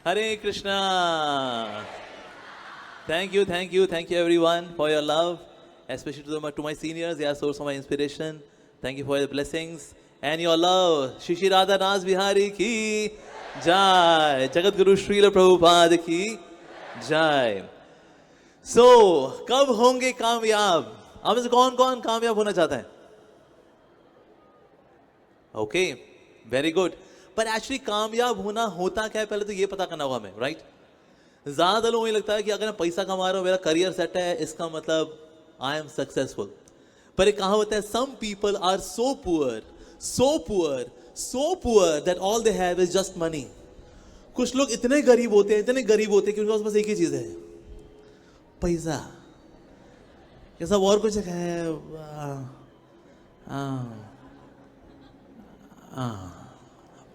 Hare Krishna. Thank you everyone for your love, especially to my seniors. They are source of my inspiration. Thank you for your blessings and your love. Shishi Radha Nas Bihari ki jai. Jagat Guru Srila Prabhupada ki jai. So, कब होंगे कामयाब? अब से कौन कौन कामयाब होना चाहता है? Okay, very good. पर एक्चुअली कामयाब होना होता क्या है, पहले तो ये पता करना होगा हमें, राइट? ज्यादा लोगों को लगता है कि अगर मैं पैसा कमा रहा हूं, मेरा करियर सेट है, इसका मतलब आई एम सक्सेसफुल. पर एक कहावत है, some people are so poor, so poor, so poor that all they have is just money. कुछ लोग इतने गरीब होते हैं, इतने गरीब होते हैं कि उनके पास बस एक ही चीज है, पैसा. ये सब और कुछ है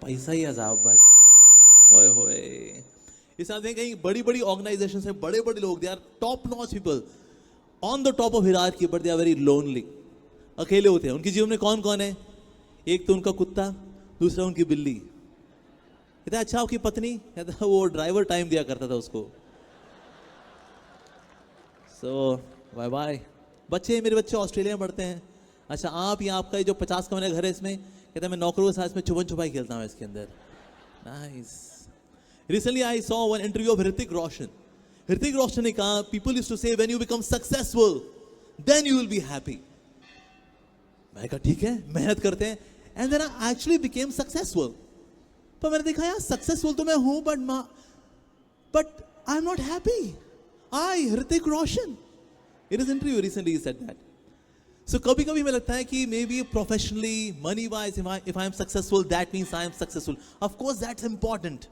पैसा ही अजाब बस. ओए होए. इस आदमी कहीं बड़ी बड़ी ऑर्गेनाइजेशन से बड़े बड़े लोग, they are top notch people on the top of hierarchy, but they are very lonely. अकेले होते हैं. उनके जीवन में कौन कौन है? एक तो उनका कुत्ता, दूसरा उनकी बिल्ली. कहता अच्छा आपकी पत्नी? कहता वो ड्राइवर टाइम दिया करता था उसको. सो बाय बाय. बच्चे, मेरे बच्चे ऑस्ट्रेलिया में पढ़ते हैं. अच्छा आप या आपका जो 50 कमरे घर है इसमें? कहता मैं नौकरों के साथ में छुपन छुपाई खेलता हूँ इसके अंदर. Nice. Recently I saw one interview of Hrithik Roshan. Hrithik Roshan ने कहा, people used to say when you become successful, then you will be happy. मैं कहा ठीक है, मेहनत करते हैं. And then I actually became successful. पर मैंने देखा यार successful तो मैं हूँ, but I'm not happy. I, Hrithik Roshan. In his interview recently he said that. So कभी कभी मैं लगता है कि maybe professionally, money wise, if I am successful, that means I am successful. Of course that's important.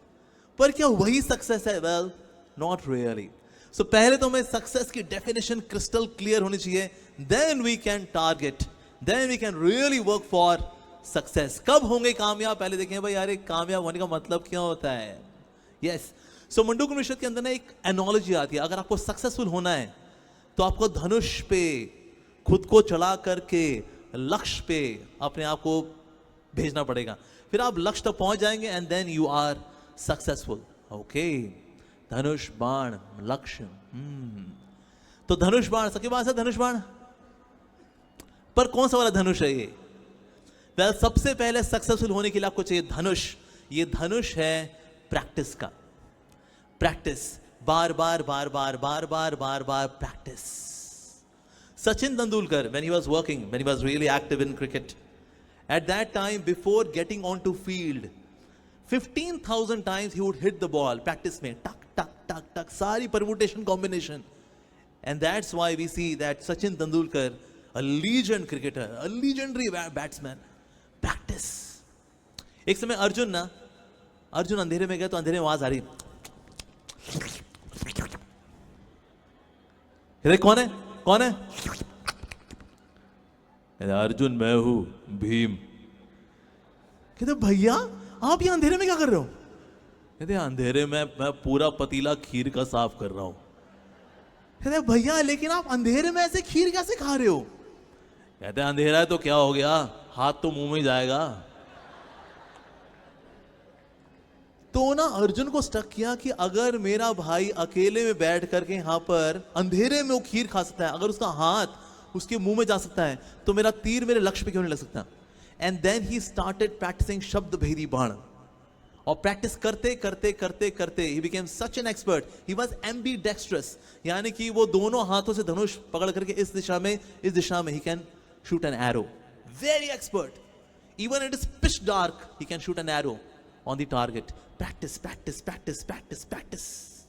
पर क्या वही success है? Well, not really. सो पहले तो हमें सक्सेस की डेफिनेशन क्रिस्टल क्लियर होनी चाहिए. Then we can target, then we can really work for success. कब होंगे कामयाब? पहले देखें भाई यार, कामयाब होने का मतलब क्या होता है? यस. सो मुंडकोपनिषद के अंदर ना एक एनोलॉजी आती है. अगर आपको सक्सेसफुल होना है तो आपको धनुष पे खुद को चढ़ा करके लक्ष्य पे अपने आप को भेजना पड़ेगा. फिर आप लक्ष्य तक पहुंच जाएंगे and then you are successful. Okay. धनुष बाण लक्ष्य. तो धनुष बाण, सबके पास है धनुष बाण? पर कौन सा वाला धनुष है ये? वेल, सबसे पहले सक्सेसफुल होने के लिए आपको चाहिए धनुष. ये धनुष है प्रैक्टिस का. Practice, bar bar bar bar bar bar bar bar practice. Sachin Tendulkar, when he was working, when he was really active in cricket, at that time before getting onto field, 15,000 times he would hit the ball. Practice में टक टक टक टक, सारी permutation combination. And that's why we see that Sachin Tendulkar, a legend cricketer, a legendary batsman, practice. एक समय अर्जुन अंधेरे में गया तो अंधेरे में आवाज आ रही, कौन है कौन है? अर्जुन मैं हूं, भीम. कहते भैया आप ये अंधेरे में क्या कर रहे हो? कहते अंधेरे में मैं पूरा पतीला खीर का साफ कर रहा हूं. कहते भैया लेकिन आप अंधेरे में ऐसे खीर कैसे खा रहे हो? कहते अंधेरा है तो क्या हो गया, हाथ तो मुंह में जाएगा. तो ना अर्जुन को स्टक किया कि अगर मेरा भाई अकेले में बैठ करके यहां पर अंधेरे में वो खीर खा सकता है, अगर उसका हाथ उसके मुंह में जा सकता है, तो मेरा तीर मेरे लक्ष्य पे क्यों नहीं लग सकता? And then he started practicing शब्द भेदी बाण. और प्रैक्टिस करते करते करते करते he became such an expert. He was ambidextrous. यानी कि वो दोनों हाथों से धनुष पकड़ करके इस दिशा में he can shoot an arrow. Very expert. Even it is pitch dark, he can shoot an arrow on the target. Practice, practice, practice, practice, practice.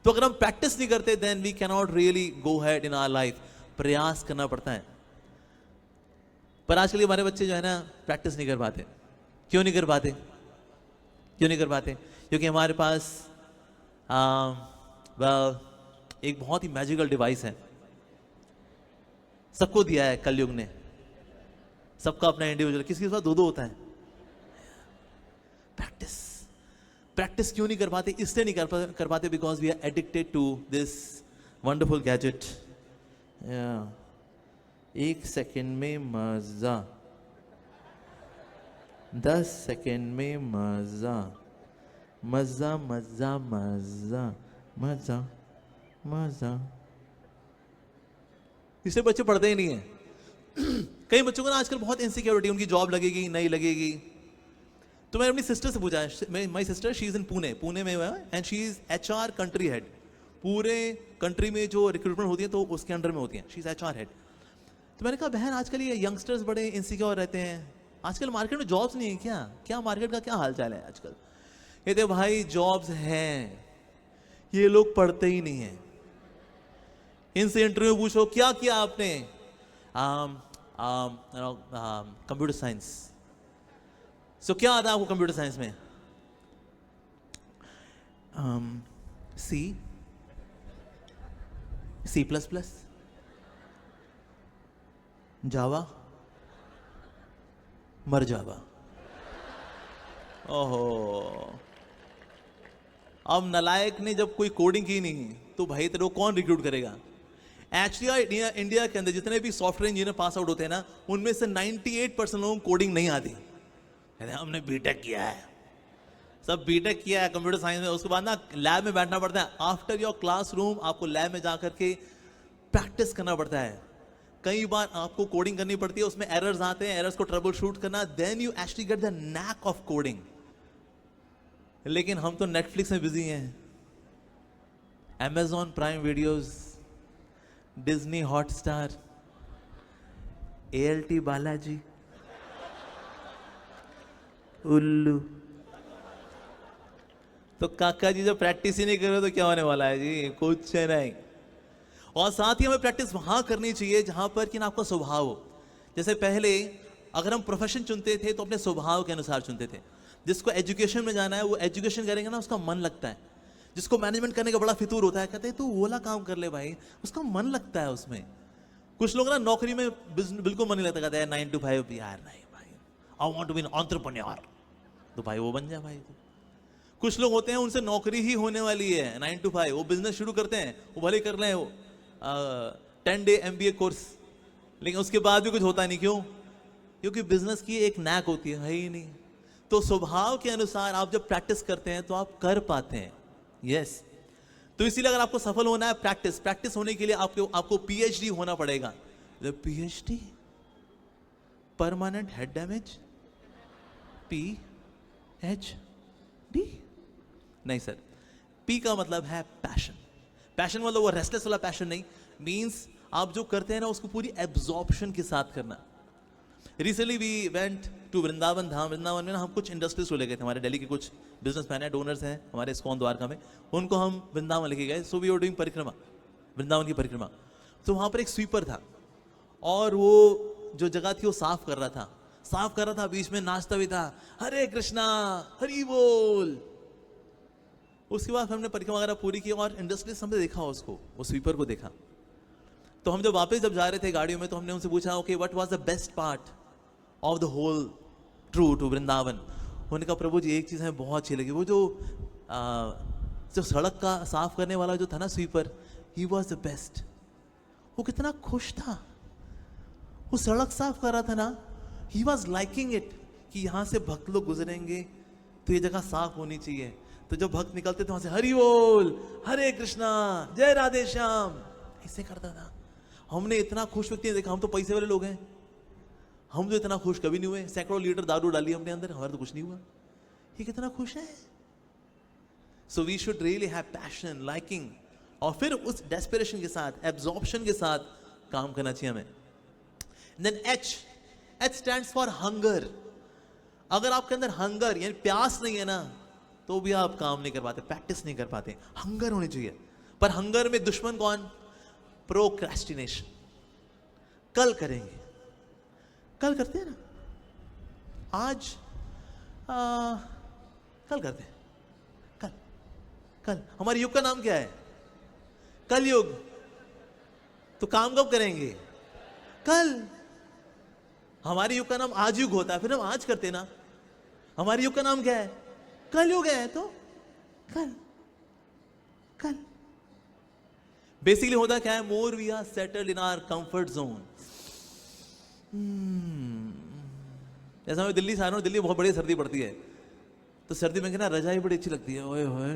तो अगर हम प्रैक्टिस नहीं करते then we cannot really go ahead in our life. प्रयास करना पड़ता है. पर आजकल हमारे बच्चे जो है ना प्रैक्टिस नहीं कर पाते. क्यों नहीं कर पाते? क्योंकि हमारे पास एक बहुत ही मैजिकल डिवाइस है, सबको दिया है कलयुग ने. सबका अपना इंडिविजुअल, किसी के पास दो होता है. प्रैक्टिस क्यों नहीं कर पाते? इसलिए नहीं कर पाते because we are addicted to this wonderful gadget. एक सेकंड में मजा, 10 सेकंड में मजा, मजा मजा मजा मजा मजा। इसलिए बच्चे पढ़ते ही नहीं है। कई बच्चों को ना आजकल बहुत इनसिक्योरिटी, उनकी जॉब लगेगी नहीं लगेगी। तो मैंने अपनी सिस्टर से पूछा, my sister she is in Pune में and she is HR country head. पूरे कंट्री में जो रिक्रूटमेंट होती है तो उसके अंडर में होती है, शी इज HR हेड। तो मैंने कहा बहन आजकल ये यंगस्टर्स बड़े इनसिक्योर रहते हैं, आजकल मार्केट में जॉब्स नहीं है क्या? क्या मार्केट का क्या हाल चाल है आजकल? कहते भाई जॉब्स हैं, ये लोग पढ़ते ही नहीं है। इनसे इंटरव्यू पूछो क्या किया आपने, कंप्यूटर साइंस। सो क्या आता है आपको कंप्यूटर साइंस में? C++, जावा, मर जावा। ओहो, अब नालायक ने जब कोई कोडिंग की नहीं तो भाई तेरे को कौन रिक्रूट करेगा? एक्चुअली इंडिया के अंदर जितने भी सॉफ्टवेयर इंजीनियर पास आउट होते हैं ना, उनमें से 98% लोगों को कोडिंग नहीं आती। हमने बीटेक किया है, सब बीटेक किया है कंप्यूटर साइंस में, उसके बाद ना लैब में बैठना पड़ता है। आफ्टर योर क्लासरूम आपको लैब में जाकर के प्रैक्टिस करना पड़ता है। कई बार आपको कोडिंग करनी पड़ती है, उसमें एरर्स आते हैं, एरर्स को ट्रबल शूट करना, then you actually get the knack of coding. लेकिन हम तो नेटफ्लिक्स में बिजी हैं, Amazon prime videos, Disney Hotstar, ALT Balaji, Ullu. तो काका जी जब प्रैक्टिस ही नहीं कर रहे तो क्या होने वाला है जी? कुछ नहीं। और साथ ही हमें प्रैक्टिस वहां करनी चाहिए जहां पर कि ना आपका स्वभाव हो। जैसे पहले अगर हम प्रोफेशन चुनते थे तो अपने स्वभाव के अनुसार चुनते थे। जिसको एजुकेशन में जाना है वो एजुकेशन करेंगे ना, उसका मन लगता है। जिसको मैनेजमेंट करने का बड़ा फितूर होता है, कहते हैं तू वो वाला काम कर ले भाई, उसका मन लगता है उसमें। कुछ लोग ना नौकरी में बिल्कुल मन नहीं लगता, कहते हैं 9 to 5 यार नहीं भाई, I want to be an entrepreneur. तो भाई वो बन जा भाई। कुछ लोग होते हैं उनसे नौकरी ही होने वाली है 9 to 5, वो बिजनेस शुरू करते हैं, वो भले कर रहे हैं वो 10 day MBA कोर्स, लेकिन उसके बाद भी कुछ होता नहीं। क्यों? क्योंकि बिजनेस की एक नैक होती है ही नहीं। तो स्वभाव के अनुसार आप जब प्रैक्टिस करते हैं तो आप कर पाते हैं। यस तो इसीलिए अगर आपको सफल होना है, प्रैक्टिस होने के लिए आपको PhD होना पड़ेगा। PhD permanent head damage, PhD नहीं सर। P का मतलब है पैशन। पैशन मतलब वो रेस्टलेस वाला पैशन नहीं, मींस आप जो करते हैं ना उसको पूरी एब्जॉर्प्शन के साथ करना। Recently we went to Vrindavan Dham. Vrindavan में ना हम कुछ इंडस्ट्रीज को लेके थे, हमारे दिल्ली के कुछ बिजनेसमैन है, डोनर्स हैं हमारे इस्कॉन द्वारका में, उनको हम वृंदावन लेके गए। सो वी आर डूइंग परिक्रमा, वृंदावन की परिक्रमा। तो वहाँ पर एक स्वीपर था और वो जो जगह थी वो साफ कर रहा था, बीच में नाचता भी था, हरे कृष्णा हरि बोल। उसके बाद हमने परिक्रमा वगैरह पूरी की और इंडस्ट्रीज हमने देखा उसको, वो स्वीपर को देखा। तो हम जब जा रहे थे गाड़ियों में तो हमने उनसे पूछा okay what was the best part of the whole to Vrindavan. उन्होंने कहा प्रभु जी एक चीज़ हमें बहुत अच्छी लगी, वो जो सड़क का साफ करने वाला जो था ना sweeper, he was the best. वो कितना खुश था, वो सड़क साफ कर रहा था ना, ही वॉज लाइकिंग इट कि यहाँ से भक्त लोग गुजरेंगे तो ये जगह साफ होनी चाहिए। तो जब भक्त निकलते थे वहां से हरि बोल, हरे कृष्णा, जय राधे श्याम, ऐसे करता था। हमने इतना खुश व्यक्ति देखा, हम तो पैसे वाले लोग हैं, हम तो इतना खुश कभी नहीं हुए। सैकड़ों लीटर दारू डाली हमने अंदर, हमारा तो कुछ नहीं हुआ। ये कितना खुश है। So we should really have passion, liking, और फिर उस डेस्परेशन के साथ, एब्जॉर्प्शन के साथ काम करना चाहिए हमें। Then H stands for hunger. अगर आपके अंदर हंगर यानी प्यास नहीं है ना तो भी आप काम नहीं कर पाते, प्रैक्टिस नहीं कर पाते। हंगर होनी चाहिए। पर हंगर में दुश्मन कौन? प्रोक्रेस्टिनेशन। कल करेंगे, कल करते हैं ना, आज कल करते हैं, कल हमारे युग का नाम क्या है? कल युग। तो काम कब करेंगे? कल। हमारे युग का नाम आज युग होता है, फिर हम आज करते ना। हमारे युग का नाम क्या है? कल युग है, तो कल। बेसिकली होता क्या है? More we are settled in our comfort zone. जैसा मैं दिल्ली से आ रहा हूं, दिल्ली बहुत बड़ी सर्दी पड़ती है, तो सर्दी में क्या ना रजाई बड़ी अच्छी लगती है, ओए होए।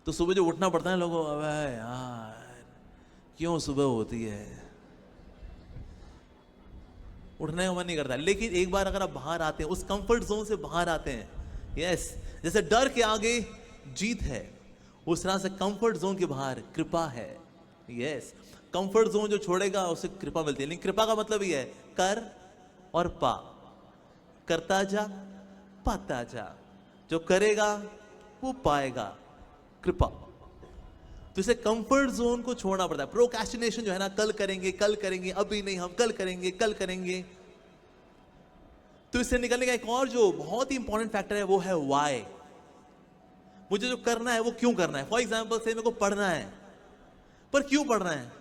तो सुबह जो उठना पड़ता है लोगों, अबे यार क्यों सुबह होती है, उठने का मन नहीं करता। लेकिन एक बार अगर आप बाहर आते हैं, उस कंफर्ट जोन से बाहर आते हैं, यस, जैसे डर के आगे जीत है, उस तरह से कंफर्ट जोन के बाहर कृपा है। यस, कंफर्ट जोन जो छोड़ेगा उसे कृपा मिलती है। लेकिन कृपा का मतलब ही है कर और पा, करता जा पाता जा, जो करेगा वो पाएगा कृपा। तो इसे कंफर्ट जोन को छोड़ना पड़ता है। प्रोक्रेस्टिनेशन जो है ना, कल करेंगे कल करेंगे, अभी नहीं, हम कल करेंगे कल करेंगे। तो इससे निकलने का एक और जो बहुत ही इंपॉर्टेंट फैक्टर है वो है वाई। मुझे जो करना है वो क्यों करना है। फॉर एग्जाम्पल से मेरे को पढ़ना है, पर क्यों पढ़ना है?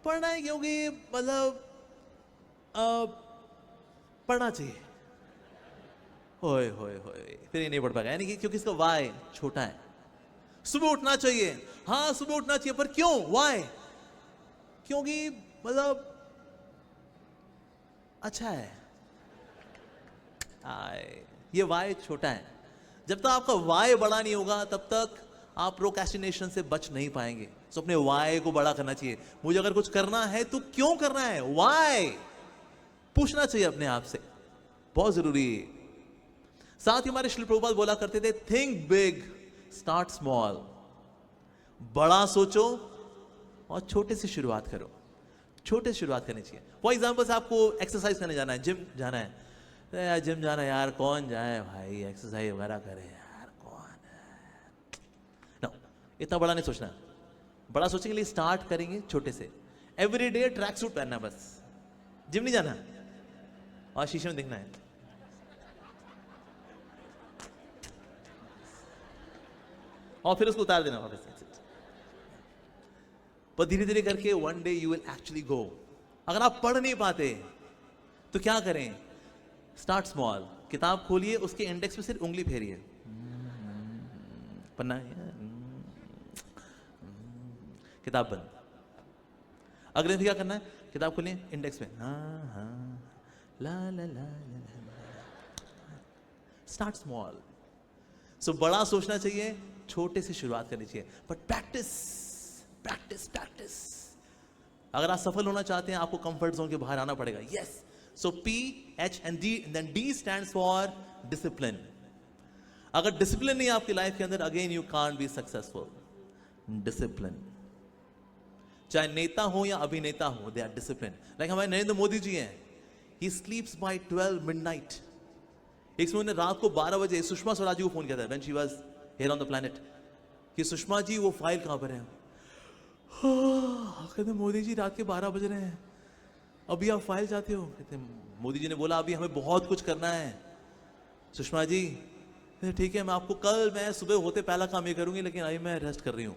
पढ़ना है क्योंकि मतलब पढ़ना चाहिए। होए होए होए, फिर ये नहीं पढ़ पाएगा, यानी कि क्योंकि इसका वाई छोटा है। सुबह उठना चाहिए, हाँ सुबह उठना चाहिए, पर क्यों? वाई, क्योंकि मतलब अच्छा है। ये वाई छोटा है। जब तक आपका वाई बड़ा नहीं होगा तब तक आप प्रोक्रेस्टिनेशन से बच नहीं पाएंगे। तो अपने वाई को बड़ा करना चाहिए। मुझे अगर कुछ करना है तो क्यों करना है, वाई पूछना चाहिए अपने आप से, बहुत जरूरी है। साथ ही हमारे श्री प्रभुपाद बोला करते थे, थिंक बिग स्टार्ट स्मॉल। बड़ा सोचो और छोटे से शुरुआत करो। छोटे से शुरुआत करनी चाहिए। फॉर एग्जाम्पल आपको एक्सरसाइज करने जाना है, जिम जाना है, यार जिम जाना है यार, कौन जाए भाई, एक्सरसाइज वगैरह करे यार, कौन है। नो, इतना बड़ा नहीं सोचना। बड़ा सोचने के लिए स्टार्ट करेंगे छोटे से। एवरीडे ट्रैक सूट पहनना, बस जिम नहीं जाना और शीशे में दिखना है। और फिर उसको उतार देना वापस। पर धीरे धीरे करके one day you will actually go. अगर आप पढ़ नहीं पाते तो क्या करें? Start small. किताब खोलिए, उसके इंडेक्स पे सिर्फ उंगली फेरिए, पन्ना किताब बंद। अगले दिन क्या करना है? किताब खोलिए, इंडेक्स में हाँ हाँ ला ला ला ला। Start small. सो बड़ा सोचना चाहिए, छोटे से शुरुआत करनी चाहिए, बट प्रैक्टिस प्रैक्टिस प्रैक्टिस। अगर आप सफल होना चाहते हैं आपको कंफर्ट जोन के बाहर आना पड़ेगा। Yes, so P, H and D, then D stands for discipline. अगर डिसिप्लिन नहीं है आपकी लाइफ के अंदर, again you can't be successful. Discipline, चाहे नेता हो या अभिनेता हो, दे आर डिसिप्लिन। लाइक हमारे नरेंद्र मोदी जी हैं, ही स्लीप्स बाय 12 midnight। एक समय उन्होंने रात को 12 बजे सुषमा स्वराज जी को फोन किया था, when she was here on the planet, कि सुषमा जी वो फाइल कहां पर है। कहते मोदी जी रात के 12 बज रहे हैं, अभी आप फाइल चाहते हो? कहते मोदी जी ने बोला अभी हमें बहुत कुछ करना है सुषमा जी। ठीक है, मैं आपको कल, मैं सुबह होते पहला काम ये करूंगी, लेकिन अभी मैं रेस्ट कर रही हूं।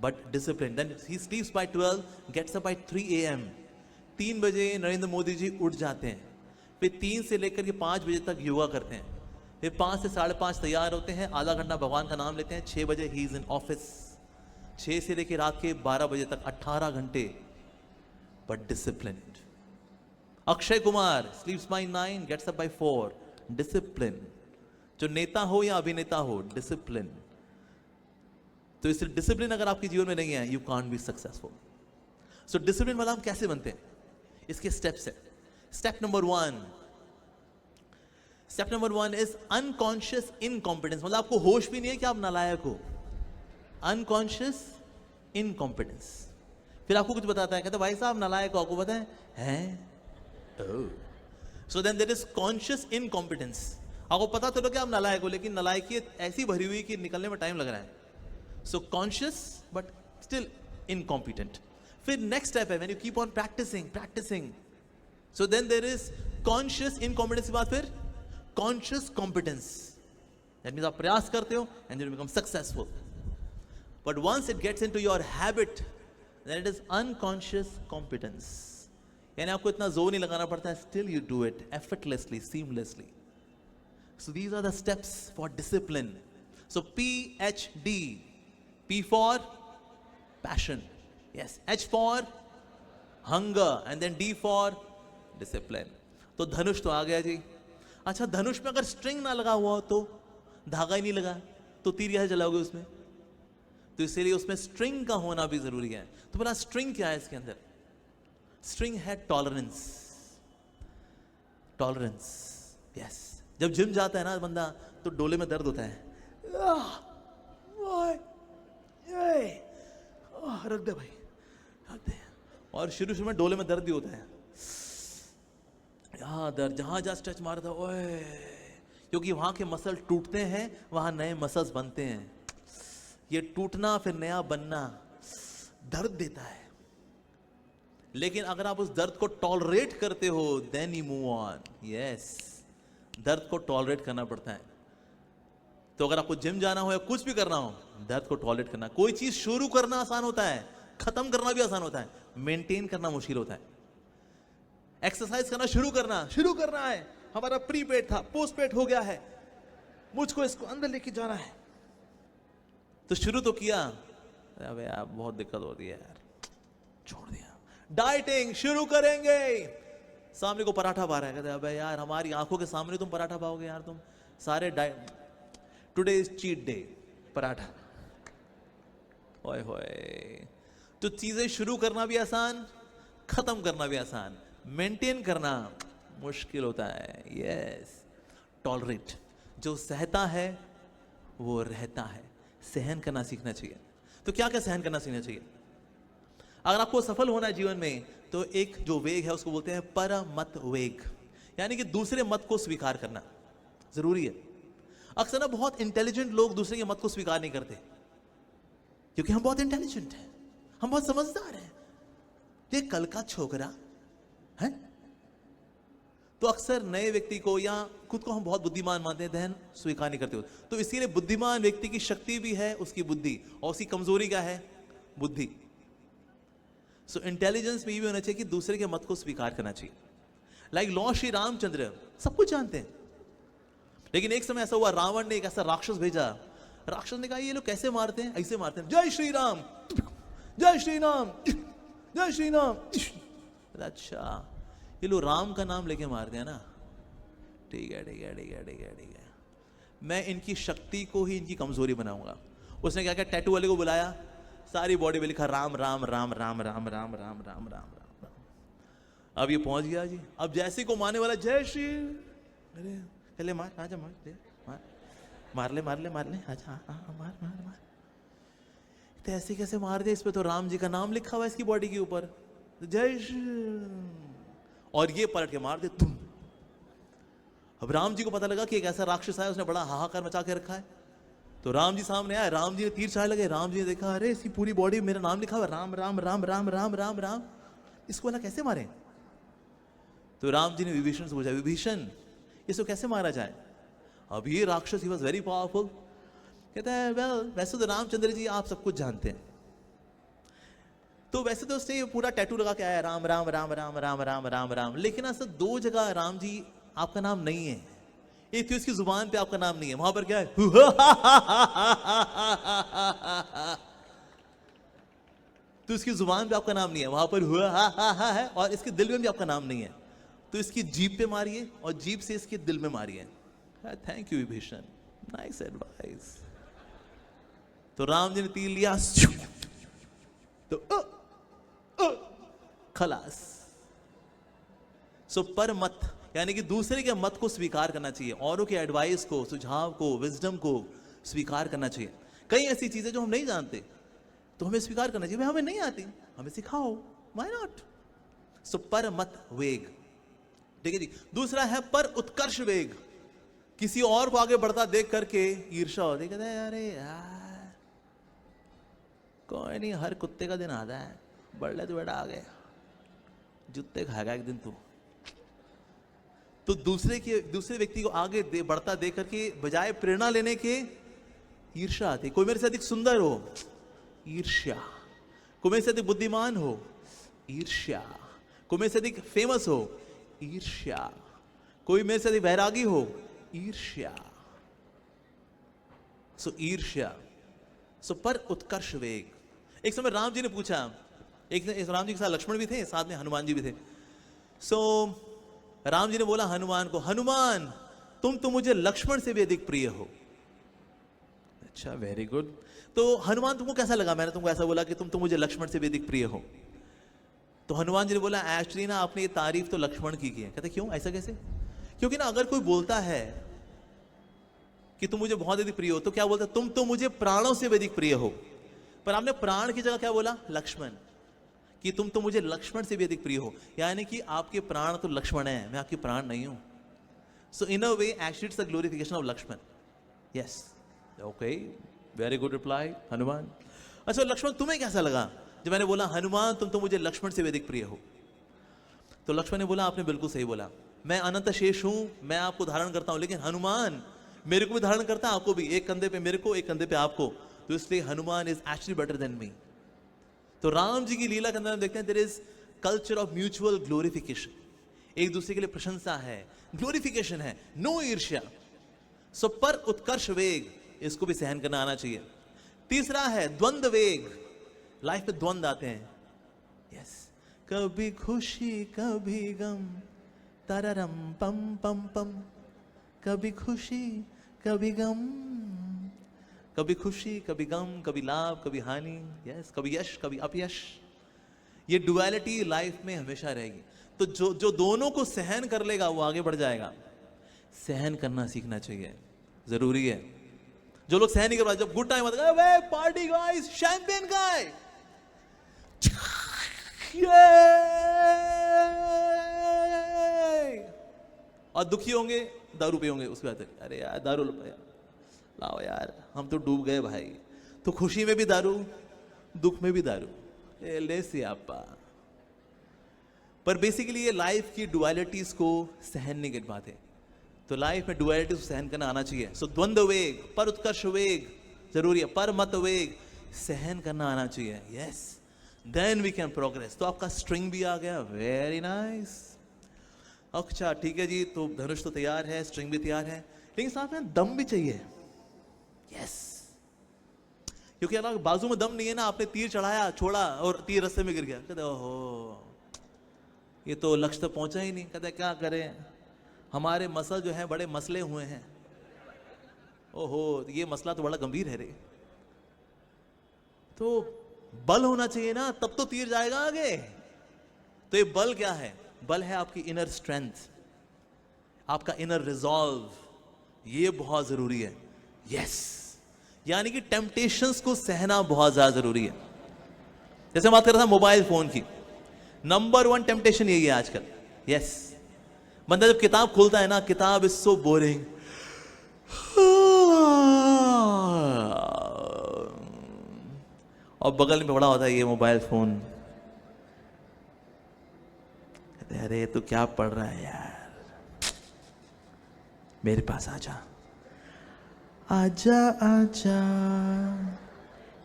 But discipline. Then he sleeps by 12, gets up by 3 AM। 3 बजे नरेंद्र मोदी जी उठ जाते हैं, फिर 3 से लेकर के 5 बजे तक योगा करते हैं, फिर 5 से 5:30 तैयार होते हैं, आधा घंटा भगवान का नाम लेते हैं, 6 बजे ही इज इन ऑफिस। 6 से लेकर रात के 12 बजे तक 18 घंटे, but disciplined. Akshay Kumar sleeps by 9, gets up by 4। Discipline. जो नेता हो या अभिनेता हो, डिसिप्लिन। तो इस डिसिप्लिन अगर आपके जीवन में नहीं है, you can't be successful. So discipline वाला हम कैसे बनते हैं, इसके स्टेप्स है। Step number 1, step number 1 is unconscious incompetence. मतलब आपको होश भी नहीं है कि आप नालायक हो। Unconscious incompetence. फिर आपको कुछ बताता है, कहता भाई साहब नालायक हो, आपको पता है? So then there is conscious incompetence. आपको पता तो कि आप नालायक हो, लेकिन नालायकी ऐसी भरी हुई कि निकलने में टाइम लग रहा है। So conscious but still incompetent. फिर नेक्स्ट स्टेप है, when you keep on practising practising, so then there is conscious incompetence के बाद फिर कॉन्शियस कॉम्पिटेंस। दैट मींस आप प्रयास करते हो and you become successful. But once it gets into your habit, then it is unconscious competence. यानी आपको इतना जोर नहीं लगाना पड़ता है, still you do it effortlessly, seamlessly. So these are the steps for discipline. So PHD, P for passion, yes, H for hunger, and then D for discipline. तो धनुष तो आ गया जी। अच्छा, धनुष में अगर स्ट्रिंग ना लगा हुआ हो तो, धागा ही नहीं लगा तो तीर कैसे चलाओगे उसमें? तो इसीलिए उसमें स्ट्रिंग का होना भी जरूरी है। तो बोला स्ट्रिंग क्या है इसके अंदर? स्ट्रिंग है टॉलरेंस। Tolerance, yes. जब जिम जाता है ना बंदा तो डोले में दर्द होता है, रख दे भाई, रख दे। और शुरू में डोले में दर्द भी होता है, यहाँ दर्द, जहां जहां स्ट्रेच मारता ओए, क्योंकि वहां के मसल टूटते हैं, वहां नए मसल्स बनते हैं। ये टूटना फिर नया बनना दर्द देता है, लेकिन अगर आप उस दर्द को टॉलरेट करते हो then you move on. Yes, दर्द को टॉलरेट करना पड़ता है। तो अगर आपको जिम जाना हो या कुछ भी करना हो, दर्द को टॉलरेट करना। कोई चीज शुरू करना आसान होता है, खत्म करना भी आसान होता है, मेंटेन करना मुश्किल होता है। एक्सरसाइज करना शुरू करना है, हमारा प्री पेड था, पोस्ट पेड हो गया है, मुझको इसको अंदर लेके जाना है, तो शुरू तो किया, अबे यार बहुत दिक्कत हो रही है यार, छोड़ दिया। डाइटिंग शुरू करेंगे, सामने को पराठा पा रहा है, कहते अबे यार हमारी आंखों के सामने तुम पराठा पाओगे यार, तुम सारे today is cheat day, paratha. ओए होए। तो चीजें शुरू करना भी आसान, खत्म करना भी आसान, मेंटेन करना मुश्किल होता है। यस, टॉलरेट, जो सहता है वो रहता है, सहन करना सीखना चाहिए। तो क्या क्या सहन करना सीखना चाहिए? अगर आपको सफल होना है जीवन में, तो एक जो वेग है उसको बोलते हैं परमत वेग, यानी कि दूसरे मत को स्वीकार करना जरूरी है। अक्सर ना बहुत इंटेलिजेंट लोग दूसरे के मत को स्वीकार नहीं करते, क्योंकि हम बहुत इंटेलिजेंट हैं, हम बहुत समझदार हैं, ये कल का छोकरा है। तो अक्सर नए व्यक्ति को या खुद को हम बहुत बुद्धिमान मानते हैं, देन स्वीकार नहीं करते हो। तो इसीलिए बुद्धिमान व्यक्ति की शक्ति भी है उसकी बुद्धि, और उसकी कमजोरी क्या है? बुद्धि। सो इंटेलिजेंस में ये भी होना चाहिए कि दूसरे के मत को स्वीकार करना चाहिए। लाइक लॉ श्री रामचंद्र सब कुछ जानते हैं, लेकिन एक समय ऐसा हुआ, रावण ने एक ऐसा राक्षस भेजा, राक्षस ने कहा ये लोग कैसे मारते हैं? ऐसे मारते हैं, जय श्री राम, जय श्री राम, जय श्री राम। अच्छा, ये लोग राम का नाम लेके मारते हैं ना, ठीक है ठीक है ठीक है ठीक है ठीक है, मैं इनकी शक्ति को ही इनकी कमजोरी बनाऊंगा। उसने क्या किया, टैटू वाले को बुलाया, सारी बॉडी पे लिखा राम राम राम राम राम राम राम राम राम राम। अब ये पहुंच गया जी, अब जैसे को मारने वाला, जय श्री, अरे चले मार, आजा मार, मार मार ले मार ले मार ले, अच्छा हाँ मार मार मार। तो ऐसे कैसे मार दे? इस पे तो राम जी का नाम लिखा हुआ है इसकी बॉडी के ऊपर, जय श्री, और ये पलट के मार दे तुम। अब राम जी को पता लगा कि एक ऐसा राक्षस आया, उसने बड़ा हाहाकार मचा के रखा है। तो राम जी सामने आए, राम जी ने तीर चलाने लगे, राम जी ने देखा अरे इसकी पूरी बॉडी मेरा नाम लिखा हुआ है, राम राम राम राम राम राम राम, इसको वाला कैसे मारे? तो राम जी ने विभीषण से पूछा, विभीषण इसको कैसे मारा जाए? अब ये राक्षस ही वॉज वेरी पावरफुल, कहता है वेल वैसे तो रामचंद्र जी आप सब कुछ जानते हैं, तो वैसे तो उसने पूरा टैटू लगा के आया, राम राम राम राम राम राम राम राम, लेकिन ऐसा दो जगह राम जी आपका नाम नहीं है। एक तो उसकी जुबान पे आपका नाम नहीं है, वहां पर क्या है तो इसकी जुबान पे आपका नाम नहीं है, वहां पर है, और इसके दिल में भी आपका नाम नहीं है। तो इसकी जीभ पे मारिए और जीभ से इसके दिल में मारिए। Thank you Vibhishan, nice advice. तो राम जी ने तीर लिया तो खलास। सो पर मत, यानी कि दूसरे के मत को स्वीकार करना चाहिए, औरों के एडवाइस को, सुझाव को, विजडम को स्वीकार करना चाहिए। कई ऐसी चीजें जो हम नहीं जानते तो हमें स्वीकार करना चाहिए, हमें नहीं आती हमें सिखाओ, व्हाई नॉट। सो पर मत वेग, ठीक है जी। दूसरा है पर उत्कर्ष वेग, किसी और को आगे बढ़ता देख करके ईर्ष्या होती, कहते हैं अरे यार कोई नहीं, हर कुत्ते का दिन आता है, बढ़ ले तो बेटा आगे, जूते खाएगा एक दिन तू। तो दूसरे व्यक्ति को आगे बढ़ता देख करके बजाय प्रेरणा लेने के ईर्ष्या आती। कोई मेरे से अधिक सुंदर हो, ईर्ष्या। कोई मेरे से अधिक बुद्धिमान हो, ईर्ष्या। कोई मेरे से अधिक फेमस हो, ईर्ष्या। कोई मेरे से अधिक वैरागी हो, ईर्ष्या। सो ईर्ष्या। सो पर उत्कर्ष वेग। एक समय राम जी ने पूछा, एक राम जी के साथ लक्ष्मण भी थे, साथ में हनुमान जी भी थे। सो राम जी ने बोला हनुमान को, हनुमान तुम तो मुझे लक्ष्मण से भी अधिक प्रिय हो। अच्छा, वेरी गुड। तो हनुमान तुमको कैसा लगा? मैंने तुमको ऐसा बोला कि तुम तो मुझे लक्ष्मण से भी अधिक प्रिय हो। तो हनुमान जी ने बोला एक्चुअली ना आपने ये तारीफ तो लक्ष्मण की है। कहते क्यों, ऐसा कैसे? क्योंकि ना अगर कोई बोलता है कि तुम मुझे बहुत अधिक प्रिय हो तो क्या बोलता है? तुम तो मुझे प्राणों से भी अधिक प्रिय हो। पर आपने प्राण की जगह क्या बोला? लक्ष्मण। कि तुम तो मुझे लक्ष्मण से भी अधिक प्रिय हो, यानी कि आपके प्राण तो लक्ष्मण है, मैं आपके प्राण नहीं हूं। So in a way actually it's the glorification of Lakshman. Yes, okay, very good reply Hanuman. अच्छा लक्ष्मण, तुम्हें कैसा लगा जब मैंने बोला हनुमान तुम तो मुझे लक्ष्मण से भी अधिक प्रिय हो? तो लक्ष्मण ने बोला आपने बिल्कुल सही बोला, मैं अनंत शेष हूं, मैं आपको धारण करता हूं, लेकिन हनुमान मेरे को भी धारण करता है, आपको भी, एक कंधे पे मेरे को, एक कंधे पे आपको, तो इसलिए Hanuman is actually better than me. तो राम जी की लीला के अंदर हम देखते हैं there is culture of mutual glorification, एक दूसरे के लिए प्रशंसा है, ग्लोरिफिकेशन है, नो ईर्ष्या। सो पर उत्कर्ष वेग, इसको भी सहन करना आना चाहिए। तीसरा है द्वंद्व वेग, लाइफ में द्वंद्व आते हैं। यस, कभी खुशी कभी गम, तररम पम पम पम, कभी खुशी कभी गम, कभी खुशी कभी गम, कभी लाभ कभी हानि, यस, कभी यश कभी अपयश। ये डुअलिटी लाइफ में हमेशा रहेगी। तो जो दोनों को सहन कर लेगा वो आगे बढ़ जाएगा। सहन करना सीखना चाहिए, जरूरी है। जो लोग सहन नहीं कर पाते, जब गुड टाइम आता है, वे पार्टी गाइस, शैंपेन गाय, और दुखी होंगे दारू पे होंगे, उसके बाद अरे यार दारू लाओ यार, हम तो डूब गए भाई। तो खुशी में भी दारू, दुख में भी दारू, ले सियापा। पर बेसिकली ये लाइफ की डुअलिटीज को सहन नहीं कर पाते। तो लाइफ में डुअलिटीज को सहन करना आना चाहिए। सो द्वंद्व वेग, पर उत्कर्ष वेग जरूरी है, पर मत वेग सहन करना आना चाहिए। Yes, then we can progress. तो आपका स्ट्रिंग भी आ गया, वेरी नाइस। अच्छा ठीक है जी, तो धनुष तो तैयार है, स्ट्रिंग भी तैयार है, लेकिन साथ में दम भी चाहिए। यस, क्योंकि अगर बाजू में दम नहीं है ना, आपने तीर चढ़ाया छोड़ा और तीर रास्ते में गिर गया, कहते ओहो ये तो लक्ष्य तक पहुंचा ही नहीं। कहते क्या करें, हमारे मसल जो है बड़े मसले हुए हैं। ओहो ये मसला तो बड़ा गंभीर है रे। तो बल होना चाहिए ना, तब तो तीर जाएगा आगे। तो ये बल क्या है? बल है आपकी इनर स्ट्रेंथ, आपका इनर रिजॉल्व, ये बहुत जरूरी है। यस, यानी कि टेम्पटेशंस को सहना बहुत ज्यादा जरूरी है। जैसे बात कर रहा था मोबाइल फोन की, नंबर 1 टेम्पटेशन यही है आजकल। यस, बंदा जब किताब खोलता है ना, किताब इज सो बोरिंग, और बगल में पड़ा होता है ये मोबाइल फोन। कहते अरे तू क्या पढ़ रहा है यार, मेरे पास आजा आजा आजा,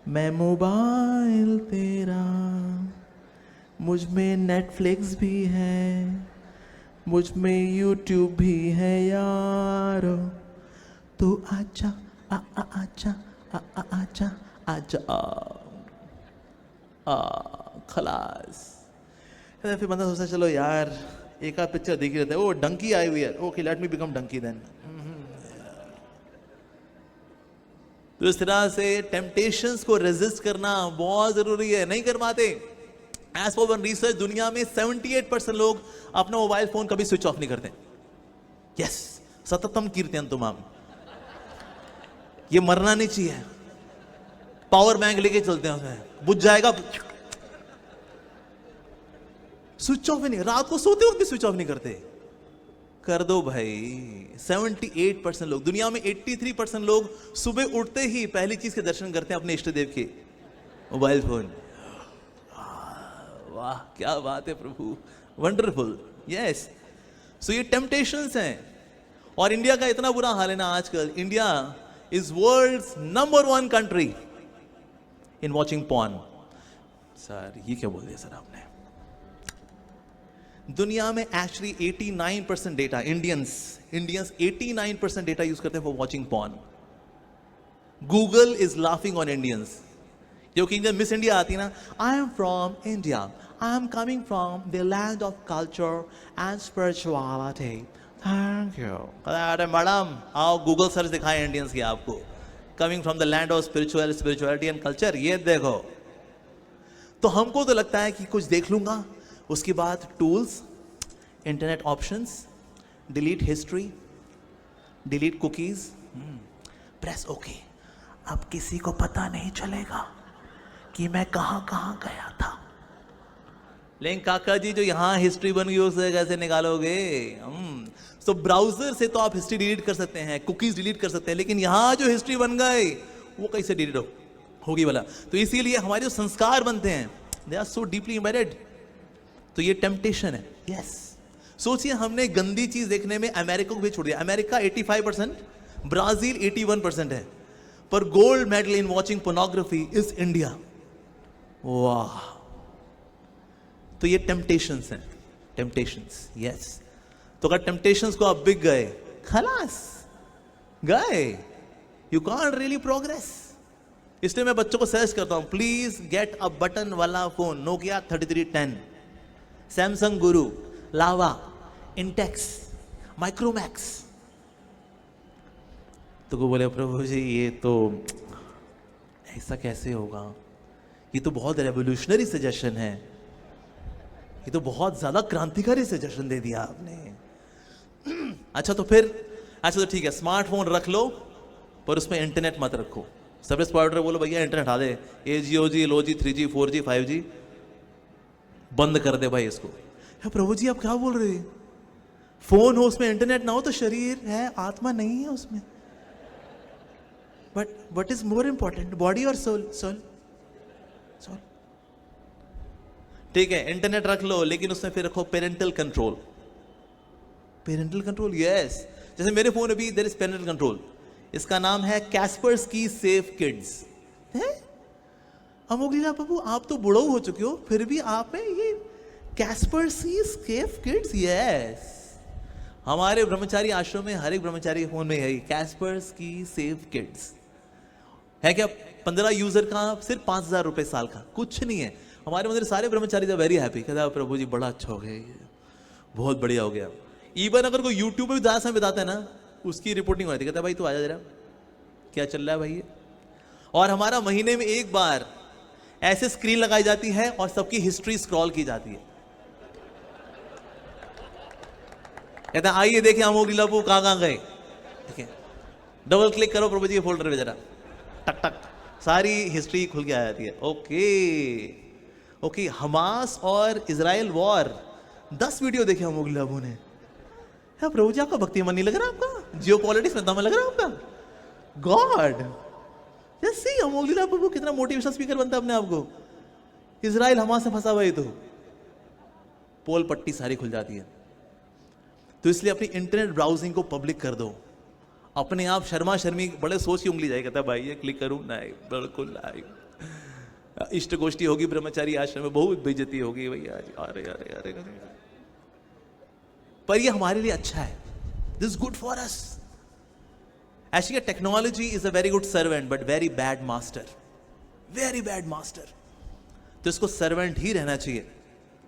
मैं मोबाइल तेरा, मुझ में नेटफ्लिक्स भी है, मुझ में यूट्यूब भी है यार, तो आजा आजा आजा आजा खलास। फिर बंदा सोचता चलो यार एक आध पिक्चर देख ही रहता है, वो डंकी आई हुई है, okay let me become Dunki देन। तो इस तरह से टेम्पटेशंस को रेजिस्ट करना बहुत जरूरी है, नहीं कर पाते। एज पर वन रिसर्च, दुनिया में 78% लोग अपना मोबाइल फोन कभी स्विच ऑफ नहीं करते। यस, सततम कीर्तन तुमाम, ये मरना नहीं चाहिए। पावर बैंक लेके चलते हैं, उसमें बुझ जाएगा, स्विच ऑफ ही नहीं, रात को सोते वक्त भी स्विच ऑफ नहीं करते। कर दो भाई। 78% लोग, दुनिया में 83% लोग सुबह उठते ही पहली चीज के दर्शन करते हैं अपने इष्ट देव के, मोबाइल फोन। वाह क्या बात है प्रभु, वंडरफुल। यस, सो ये टेम्पटेशंस हैं। और इंडिया का इतना बुरा हाल है ना आजकल, India is world's number 1 country in watching porn. Sir ये क्या बोल दिया सर आपने? दुनिया में actually 89% data, Indians 89% data use करते हैं for watching porn. Google is laughing on Indians, क्योंकि जब मिस इंडिया आती है ना, I am from India, I am coming from the land of culture and spirituality, thank you. अरे madam आओ Google search दिखाएं इंडियंस की आपको, coming from the land of spirituality and culture, ये देखो। तो हमको तो लगता है कि कुछ देख लूंगा, उसके बाद tools, internet options, delete history, delete cookies, press okay. अब किसी को पता नहीं चलेगा कि मैं कहां कहां गया था। लेकिन काका जी जो यहां हिस्ट्री बन गई उसे कैसे निकालोगे? तो ब्राउजर से तो आप हिस्ट्री डिलीट कर सकते हैं, कुकीज डिलीट कर सकते हैं, लेकिन यहां जो हिस्ट्री बन गए वो कैसे डिलीट होगी वाला? तो इसीलिए हमारे जो संस्कार बनते हैं they are so deeply embedded. तो ये टेम्पटेशन है। यस, सोचिए हमने गंदी चीज देखने में अमेरिका को भी छोड़ दिया। अमेरिका 85%, ब्राजील 81% है, पर gold medal in watching pornography is India. वाह! तो ये टेम्पटेशंस हैं, टेम्पटेशंस। यस, तो अगर टेम्पटेशंस को आप बिक गए, खलास गए, यू कांट रियली प्रोग्रेस। इसलिए मैं बच्चों को सजेस्ट करता हूं, प्लीज गेट अ बटन वाला फोन, नोकिया 3310, सैमसंग गुरु, लावा, इंटेक्स, माइक्रोमैक्स। तो वो बोले प्रभु जी ये तो ऐसा कैसे होगा, ये तो बहुत रेवोल्यूशनरी सजेशन है, ये तो बहुत ज्यादा क्रांतिकारी सजेशन दे दिया आपने। अच्छा तो फिर, अच्छा तो ठीक है, स्मार्टफोन रख लो पर उसमें इंटरनेट मत रखो। सर्विस प्रोवाइडर बोलो भैया इंटरनेट हटा दे, AGOG, LOG, 3G, 4G, 5G बंद कर दे भाई इसको। प्रभु जी आप क्या बोल रहे हैं? फोन हो उसमें इंटरनेट ना हो तो शरीर है, आत्मा नहीं है उसमें। But what is more important, body और सोल? Soul, soul. ठीक है, इंटरनेट रख लो लेकिन उसमें फिर रखो parental control. Parental control, yes. जैसे मेरे फोन में भी देयर इज पेरेंटल कंट्रोल, इसका नाम है कैस्पर्सकी सेफ किड्स। है अमोगलीला बाबू, आप तो बुढ़ऊ हो चुके हो फिर भी आप में ये कैस्पर्सकी सेफ किड्स। यस, हमारे ब्रह्मचारी आश्रम में हर एक ब्रह्मचारी के फोन में है कैस्पर्सकी सेफ किड्स। है क्या? 15 यूजर का सिर्फ 5,000 रुपए साल का, कुछ नहीं है। हमारे मंदिर सारे ब्रह्मचारी थे वेरी हैप्पी, कहता प्रभु जी बड़ा अच्छा हो गया, बहुत बढ़िया हो गया। इवन अगर कोई यूट्यूब पे भी ज्यादा समय बिताता है ना, उसकी रिपोर्टिंग हो जाती है, कहता भाई तू आजा जरा, क्या चल रहा है भाई ये। और हमारा महीने में एक बार ऐसे स्क्रीन लगाई जाती है और सबकी हिस्ट्री स्क्रॉल की जाती है। कहता आइए देखिए अमोगलीला बाबू कहां गए, ठीक है, डबल क्लिक करो प्रभु जी के फोल्डर पे जरा, टक टक सारी हिस्ट्री खुल के आ जाती है। ओके ओके, हमास और इजराइल वॉर 10 वीडियो देखे अमोगलीला बाबू ने। प्रभु जी आपका भक्ति मन नहीं लग रहा, आपका जियो पॉलिटिक्स में दम लग रहा आपका? गॉड, जैसे अमोगलीला बाबू कितना मोटिवेशनल स्पीकर बनता है अपने आप को। इजराइल हमास से फंसा हुआ है तो पोल पट्टी सारी खुल जाती है। तो इसलिए अपनी इंटरनेट ब्राउजिंग को पब्लिक कर दो। अपने आप शर्मा शर्मी बड़े सोच की उंगली जाए, कहता भाई ये क्लिक करूं, नहीं बिल्कुल नहीं। इष्ट गोष्ठी होगी ब्रह्मचारी आश्रम में, बहुत बेइज्जती होगी भैया। अरे अरे अरे अरे, पर ये हमारे लिए अच्छा है, this good for us. Actually technology is a very good servant but very bad master, very bad master. तो इसको सर्वेंट ही रहना चाहिए।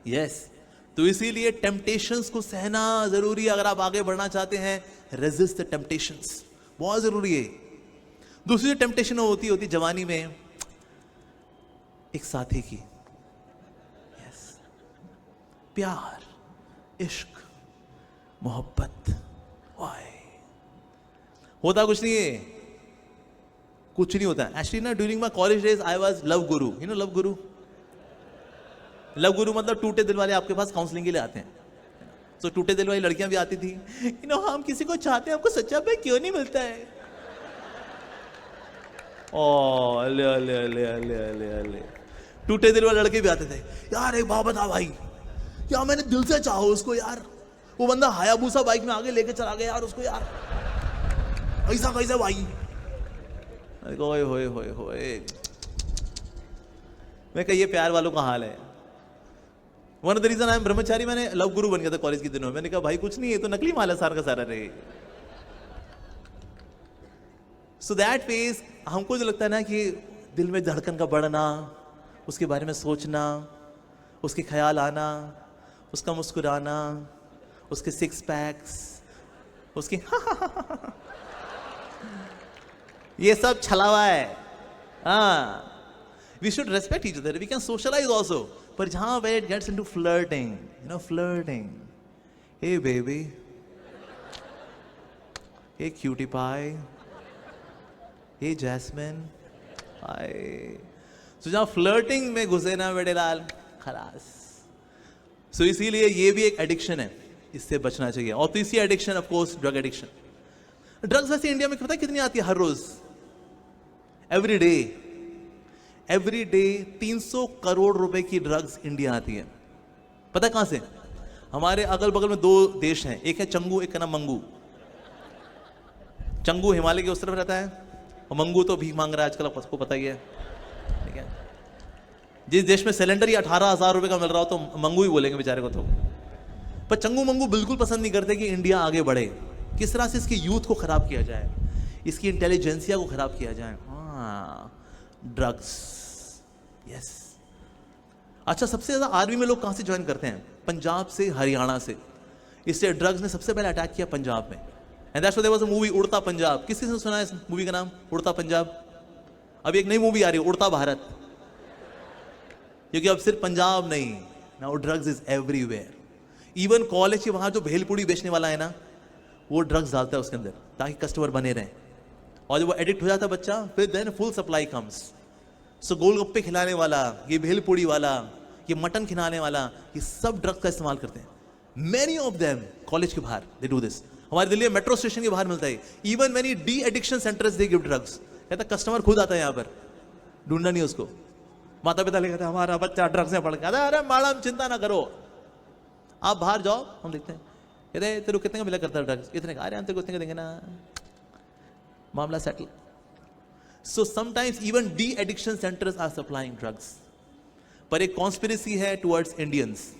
यस, तो इसीलिए टेम्पटेशंस को सहना जरूरी है। अगर आप आगे बढ़ना चाहते हैं, रेजिस्ट द टेम्पटेशंस, बहुत जरूरी है। दूसरी जो टेम्पटेशन होती जवानी में, एक साथी की, यस, प्यार, इश्क, मोहब्बत। होता कुछ नहीं है, कुछ नहीं होता। एक्चुअली ना during my college days I was love Guru, you know love Guru. Love गुरु मतलब टूटे दिल वाले आपके पास काउंसलिंग के लिए आते हैं। तो टूटे दिल वाली लड़कियां भी आती थी, यू नो हम किसी को चाहते हैं, हमको सच्चा प्यार क्यों नहीं मिलता है। ओ अले अले अले अले अले अले, टूटे दिल वाले लड़के भी आते थे, यार एक बात बता भाई, यार मैंने दिल से चाहो उसको यार, वो बंदा हायाबूसा बाइक में आगे लेके चला गया यार उसको, यार ऐसा कैसे भाई। होए होए होए होए, मैं कहिए प्यार वालों का हाल है। One of the reason I am ब्रह्मचारी, मैंने लव गुरु बन गया था कॉलेज के दिनों में। मैंने कहा भाई कुछ नहीं है, तो नकली माल है सारा का सारा रहे। सो दैट फेज हमको जो लगता है ना कि दिल में धड़कन का बढ़ना, उसके बारे में सोचना, उसके ख्याल आना, उसका मुस्कुराना, उसके सिक्स पैक्स, उसकी ये सब छलावा है। हाँ, we should respect each other, we can socialize also, पर जहां where it gets into flirting, you know, flirting, hey baby, hey cutie pie, hey Jasmine, hi, so जहां flirting में घुसे ना बेटे लाल, खलास। so इसीलिए ये भी एक एडिक्शन है, इससे बचना चाहिए। और तीसरी addiction of course drug addiction. Drugs वैसे इंडिया में पता है कितनी आती है हर रोज? एवरी डे 300 करोड़ रुपए की ड्रग्स इंडिया आती है। पता है कहां से? हमारे अगल बगल में 2 देश हैं, एक है चंगू, एक का नाम मंगू। चंगू हिमालय के उस तरफ रहता है और मंगू तो भीख मांग रहा है आजकल, आपको पता ही है, ठीक है। जिस देश में सिलेंडर ही 18,000 रुपए का मिल रहा हो तो मंगू ही बोलेंगे बेचारे को। तो पर चंगू मंगू बिल्कुल पसंद नहीं करते कि इंडिया आगे बढ़े। किस तरह से इसके यूथ को खराब किया जाए, इसकी इंटेलिजेंसिया को खराब किया जाए। हाँ, ड्रग्स, यस। अच्छा, सबसे ज्यादा आर्मी में लोग कहां से ज्वाइन करते हैं? पंजाब से, हरियाणा से। इसलिए ड्रग्स ने सबसे पहले अटैक किया पंजाब में। And that's why there was a movie Udta Punjab. किसी ने सुना है इस मूवी का नाम उड़ता पंजाब? अभी एक नई मूवी आ रही है उड़ता भारत, क्योंकि अब सिर्फ पंजाब नहीं, now drugs is everywhere. Even college के वहां जो भेलपूड़ी बेचने वाला है ना, वो ड्रग्स डालता है उसके अंदर ताकि कस्टमर बने रहें। और जब वो एडिक्ट हो जाता है बच्चा, फिर देन फुल सप्लाई कम्स। सो गोलगप्पे खिलाने वाला, ये भेलपूड़ी वाला, ये मटन खिलाने वाला, ये सब ड्रग्स का इस्तेमाल करते हैं। मेनी ऑफ देम कॉलेज के बाहर दे डू दिस। हमारे दिल्ली में मेट्रो स्टेशन के बाहर मिलता है। Even many D addiction centres they give drugs. कहता कस्टमर खुद आता है यहाँ पर, ढूंढना नहीं उसको। माता पिता लिखा था हमारा बच्चा ड्रग्स में पड़ गया। अरे मैडम चिंता ना करो, आप बाहर जाओ, हम देखते हैं। कहते तेरे को कितने का मिला करता है ड्रग्स? इतने का। अरे हम तेरे को इतने का देंगे ना, मामला settle. So sometimes even de addiction centres are supplying drugs. पर एक कॉन्स्पिरेसी है टुवर्ड्स इंडियंस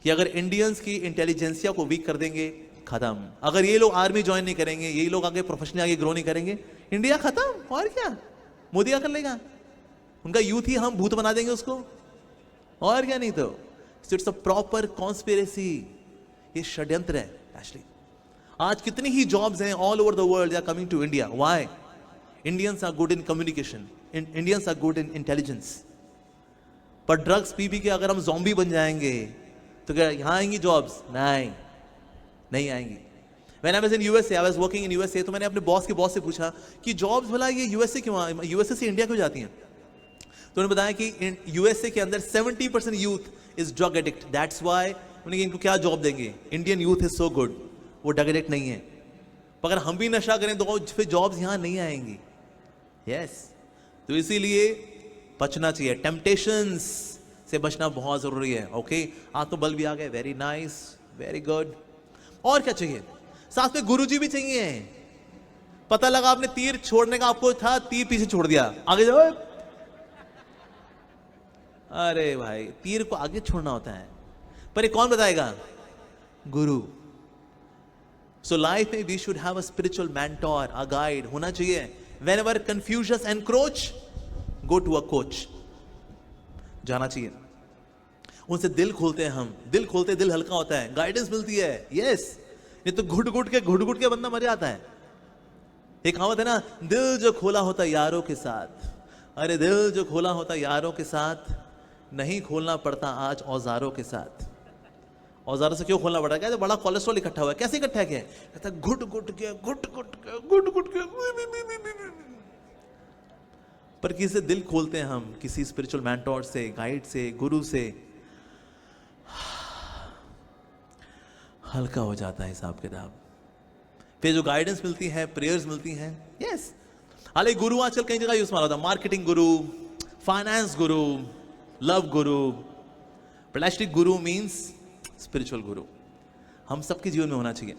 कि अगर इंडियंस की इंटेलिजेंसिया को वीक कर देंगे, खत्म। अगर ये लोग आर्मी ज्वाइन नहीं करेंगे, ये लोग आगे प्रोफेशनली आगे ग्रो नहीं करेंगे, इंडिया खत्म। और क्या मोदी क्या कर लेगा? उनका यूथ ही हम भूत बना देंगे उसको, और क्या नहीं तो। इट्स अ प्रॉपर कॉन्स्पिरेसी, ये षड्यंत्र है एक्चुअली। आज कितनी ही जॉब्स हैं all over the world, they are coming to India. Why? Indians are good in communication, Indians are good in intelligence. पर ड्रग्स पी के अगर हम ज़ॉम्बी बन जाएंगे तो क्या यहां आएंगी जॉब्स? नहीं आएंगी। When I was in USA, I was working in USA, तो मैंने अपने बॉस के बॉस से पूछा कि जॉब्स भला ये यूएसए क्यों, यूएसए से इंडिया क्यों जाती हैं? तो उन्होंने बताया कि यूएसए के अंदर 70% youth is drug addict, that's why. उन्हें इनको क्या जॉब देंगे? Indian youth is so good, वो ड्रग एडिक्ट नहीं है। पर अगर हम भी नशा करें तो फिर जॉब्स यहां नहीं आएंगी। यस, तो इसीलिए बचना चाहिए, टेम्पटेशंस से बचना बहुत जरूरी है। ओके, आत्मबल भी आ गए, वेरी नाइस, वेरी गुड। और क्या चाहिए? साथ में गुरुजी भी चाहिए। पता लगा आपने तीर छोड़ने का आपको था, तीर पीछे छोड़ दिया, आगे जाओ। अरे भाई, तीर को आगे छोड़ना होता है, पर ये कौन बताएगा? गुरु। सो लाइफ में we should have a spiritual mentor, a guide होना चाहिए। Whenever confusion encroach, go to a coach, जाना चाहिए। उनसे दिल खोलते हैं हम, दिल खोलते दिल हल्का होता है, गाइडेंस मिलती है। यस, ये तो घुट घुट के बंदा मर जाता है। एक कहावत है ना, दिल जो खोला होता यारों के साथ। अरे दिल जो खोला होता यारों के साथ, नहीं खोलना पड़ता आज औजारों के साथ। औजारों से क्यों खोलना पड़ा? क्या बड़ा कोलेस्ट्रॉल इकट्ठा हुआ है। कैसे इकट्ठा किया? कहता घुट घुट के। पर किसी दिल खोलते हैं हम, किसी स्पिरिचुअल मेंटोर से, गाइड से, गुरु से, हल्का हो जाता है हिसाब किताब। फिर जो गाइडेंस मिलती है, प्रेयर्स मिलती हैं। यस, हालांकि गुरु आजकल कई जगह यूज होता है, मार्केटिंग गुरु, फाइनेंस गुरु, लव गुरु, प्लास्टिक गुरु मीन्स स्पिरिचुअल गुरु। हम सबके जीवन में होना चाहिए।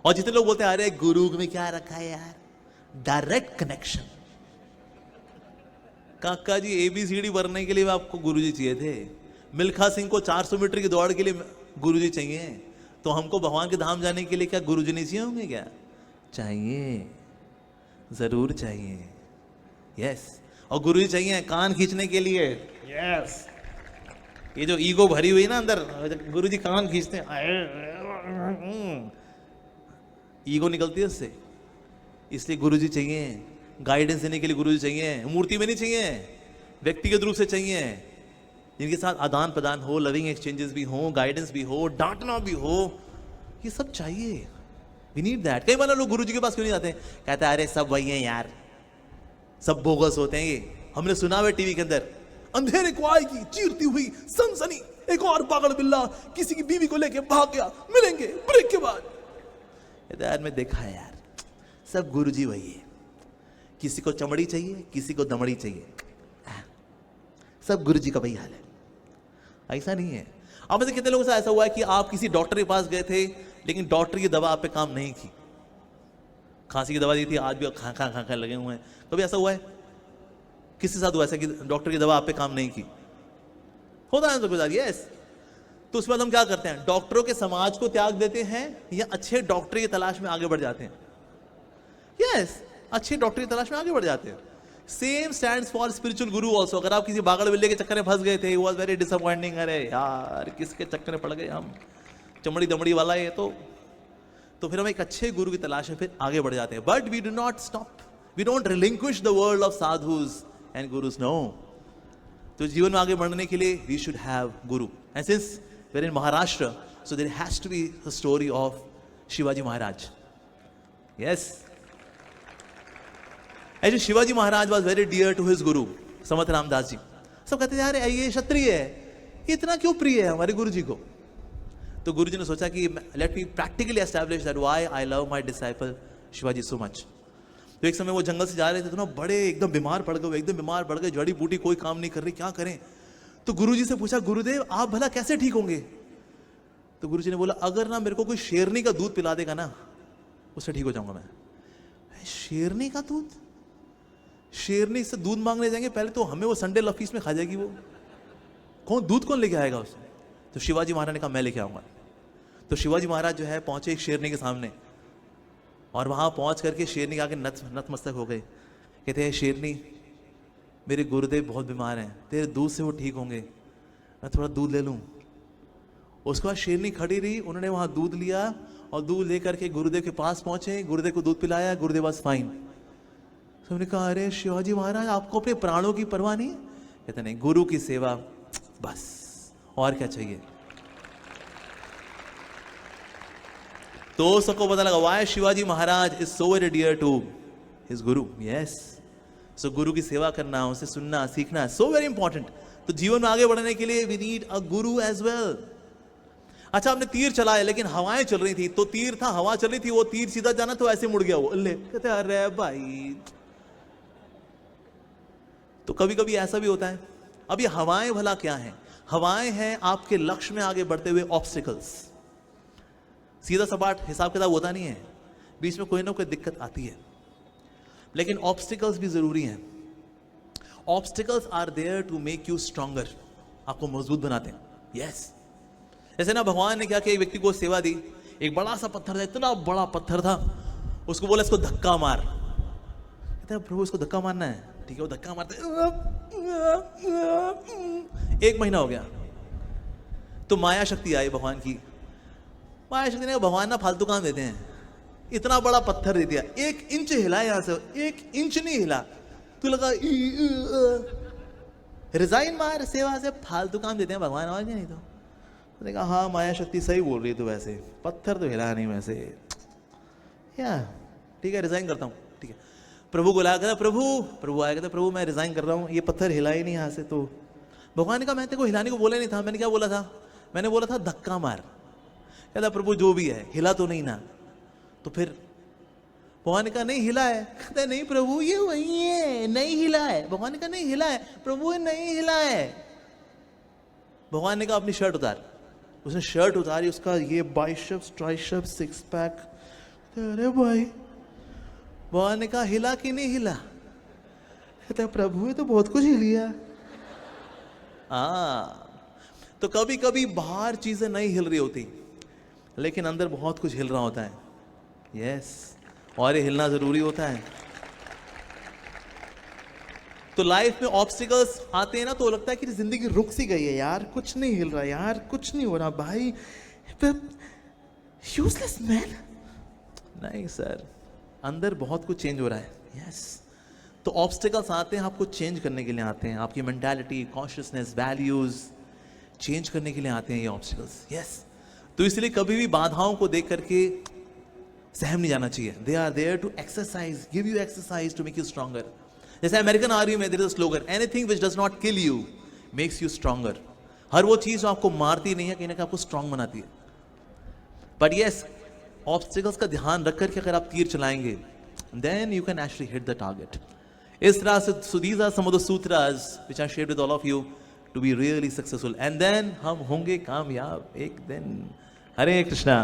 और जितने लोग बोलते हैं अरे गुरु में क्या रखा है यार, डायरेक्ट कनेक्शन। काका जी एबीसीडी भरने के लिए आपको गुरुजी चाहिए थे, मिल्खा सिंह को 400 मीटर की दौड़ के लिए गुरुजी चाहिए, तो हमको भगवान के धाम जाने के लिए क्या गुरुजी नहीं चाहिए होंगे? क्या चाहिए, जरूर चाहिए। यस, और गुरुजी चाहिए कान खींचने के लिए। यस, ये जो ईगो भरी हुई ना अंदर, गुरुजी कान खींचते हैं। ईगो निकलती है उससे। इसलिए गुरुजी चाहिए, गाइडेंस देने के लिए गुरुजी चाहिए। मूर्ति में नहीं चाहिए, व्यक्तिगत रूप से चाहिए, जिनके साथ आदान प्रदान हो, लविंग एक्सचेंजेस भी हो, गाइडेंस भी हो, डांटना भी हो, ये सब चाहिए। We need that. कई बार लोग गुरुजी के पास क्यों नहीं जाते? कहते हैं अरे सब वही हैं यार, सब बोगस होते हैं ये। हमने सुना हुआ टीवी के अंदर, अंधेरे को आएगी चीरती हुई सनसनी, एक और पागल बिल्ला किसी की बीवी को लेके भाग गया, मिलेंगे ब्रेक के बाद। यार मैं देखा है यार, सब गुरुजी वही है। किसी को चमड़ी चाहिए, किसी को दमड़ी चाहिए, सब गुरुजी का वही हाल है। ऐसा नहीं है। अब मुझे कितने लोगों से ऐसा हुआ है कि आप किसी डॉक्टर के पास गए थे, लेकिन डॉक्टर की दवा आप पे काम नहीं की। खांसी की दवा दी थी, आज भी खा खा खा खा लगे हुए हैं। कभी ऐसा हुआ है? किसके साथ हुआ ऐसा कि डॉक्टर की दवा आप पे काम नहीं की? होता है तो गुजार। यस। तो उसके बाद हम क्या करते हैं? डॉक्टरों के समाज को त्याग देते हैं या अच्छे डॉक्टर की तलाश में आगे बढ़ जाते हैं? यस, अच्छे डॉक्टर की तलाश में आगे बढ़ जाते हैं। Same stands for spiritual Guru also. अगर आप किसी बागड़ बिल्ले के चक्कर में फंस गए थे, it was very disappointing, अरे यार किसके चक्कर में पड़ गए हम, चमड़ी दमड़ी वाला ये तो फिर हम एक अच्छे गुरु की तलाश में फिर आगे बढ़ जाते हैं। But we do not stop, we don't relinquish the world of sadhus and gurus. No. तो जीवन में आगे बढ़ने के लिए we should have guru. And since we are in Maharashtra, so there has to be the story of Shivaji Maharaj. Yes. Actually, Shivaji Maharaj was very dear to his guru, Samarth Ramdas ji. सब कहते थे यार ये क्षत्रिय है, इतना क्यों प्रिय है हमारे गुरु जी को? तो गुरु जी ने सोचा कि let me practically establish that why I love my disciple Shivaji so much. तो एक समय वो जंगल से जा रहे थे, तो ना बड़े एकदम बीमार पड़ गए, एकदम बीमार पड़ गए, जड़ी बूटी कोई काम नहीं कर रही, क्या करें? तो गुरु जी से पूछा, गुरुदेव आप भला कैसे ठीक होंगे? तो गुरु जी ने बोला, अगर ना मेरे को कोई शेरनी का दूध पिला देगा ना, उससे ठीक हो जाऊंगा मैं। शेरनी का दूध? शेरनी से दूध मांगने जाएंगे, पहले तो हमें वो संडे लफीस में खा जाएगी वो। दूध कौन लेके आएगा उसे? तो शिवाजी महाराज ने कहा मैं लेके आऊंगा। तो शिवाजी महाराज जो है पहुंचे एक शेरनी के सामने, और वहां पहुंच करके शेरनी के आगे नतमस्तक हो गए। कहते हैं शेरनी, मेरे गुरुदेव बहुत बीमार हैं, तेरे दूध से वो ठीक होंगे, मैं थोड़ा दूध ले लूं? उसके बाद शेरनी खड़ी रही, उन्होंने वहां दूध लिया और दूध लेकर के गुरुदेव के पास पहुंचे, गुरुदेव को दूध पिलाया, गुरुदेव वाज फाइन। सबने कहा अरे शिवाजी महाराज आपको अपने प्राणों की परवाह नहीं? कहते नहीं, गुरु की सेवा बस, और क्या चाहिए? तो सबको पता लगा why Shivaji Maharaj is so very dear to his guru. Yes. So गुरु की सेवा करना, उसे सुनना, सीखना सो वेरी इंपॉर्टेंट। तो जीवन में आगे बढ़ने के लिए we need a Guru as well. अच्छा, आपने तीर चलाया लेकिन हवाएं चल रही थी, तो तीर था, हवा चल रही थी, वो तीर सीधा जाना तो ऐसे मुड़ गया वो। ले कहते अरे भाई। तो कभी कभी ऐसा भी होता है। अब ये हवाएं भला क्या हैं? हवाएं हैं आपके लक्ष्य में आगे बढ़ते हुए ऑब्स्टिकल्स। सीधा सपाट हिसाब किताब होता नहीं है, बीच में कोई ना कोई दिक्कत आती है, लेकिन ऑब्स्टिकल्स भी जरूरी हैं। Obstacles are there to make you stronger, आपको मजबूत बनाते हैं। यस। जैसे ना भगवान ने क्या किया, एक व्यक्ति को सेवा दी, एक बड़ा सा पत्थर था, इतना बड़ा पत्थर था, उसको बोला इसको धक्का मार। कहते हैं प्रभु इसको धक्का मारना है? ठीक है, वो धक्का मारते, 1 महीना हो गया। तो माया शक्ति आई भगवान की। माया शक्ति ने भगवान ना फालतू काम देते हैं, इतना बड़ा पत्थर दे दिया, 1 इंच हिला, यहां से 1 इंच नहीं हिला, तू लगा रिजाइन मार सेवा से, फालतू काम देते हैं भगवान। और नहीं तो देखा हाँ माया शक्ति सही बोल रही है, तो वैसे पत्थर तो हिला नहीं वैसे, या ठीक है रिजाइन करता हूँ। ठीक है, प्रभु को लाया, कहता प्रभु आया, कहता प्रभु मैं रिजाइन कर रहा हूँ, ये पत्थर हिला ही नहीं यहाँ से। तो भगवान ने कहा मैं तेरे को हिलाने को बोला नहीं था, मैंने क्या बोला था? मैंने बोला था धक्का मार। कहता प्रभु जो भी है हिला तो नहीं ना। तो फिर भगवान ने कहा नहीं हिला है। कहता नहीं प्रभु ये वही है, नहीं हिला है। भगवान ने कहा नहीं हिला है। प्रभु ये नहीं हिला है। भगवान ने कहा अपनी शर्ट उतार। उसने शर्ट उतारी, उसका ये बाइसेप्स, ट्राइसेप्स, 6 पैक। अरे भाई, भगवान ने कहा हिला कि नहीं हिला? कहता प्रभु ये तो बहुत कुछ हिल गया। तो कभी कभी बाहर चीजें नहीं हिल रही होती, लेकिन अंदर बहुत कुछ हिल रहा होता है। यस, और ये हिलना जरूरी होता है। तो लाइफ में ऑब्स्टिकल्स आते हैं ना, तो लगता है कि जिंदगी रुक सी गई है यार, कुछ नहीं हिल रहा यार, कुछ नहीं हो रहा भाई, यूजलेस मैन। नहीं सर, अंदर बहुत कुछ चेंज हो रहा है. यस. तो ऑब्स्टिकल्स आते हैं आपको चेंज करने के लिए आते हैं. आपकी मेंटालिटी, कॉन्शियसनेस, वैल्यूज चेंज करने के लिए आते हैं ये ऑब्स्टिकल्स. यस. तो इसलिए कभी भी बाधाओं को देख करके सहम नहीं जाना चाहिए. They are there to exercise, give you exercise to make you stronger. जैसे अमेरिकन आर्मी में there is a slogan, anything which does not kill you makes you stronger. हर वो चीज जो आपको मारती नहीं है, कहीं ना कहीं आपको स्ट्रांग बनाती है. बट यस, ऑब्स्टिकल्स का ध्यान रख करके अगर आप तीर चलाएंगे, then you can actually hit the target. इस तरह से, so these are some of the sutras which I shared with all of you to be really successful. And then हम होंगे कामयाब एक दिन. हरे कृष्णा.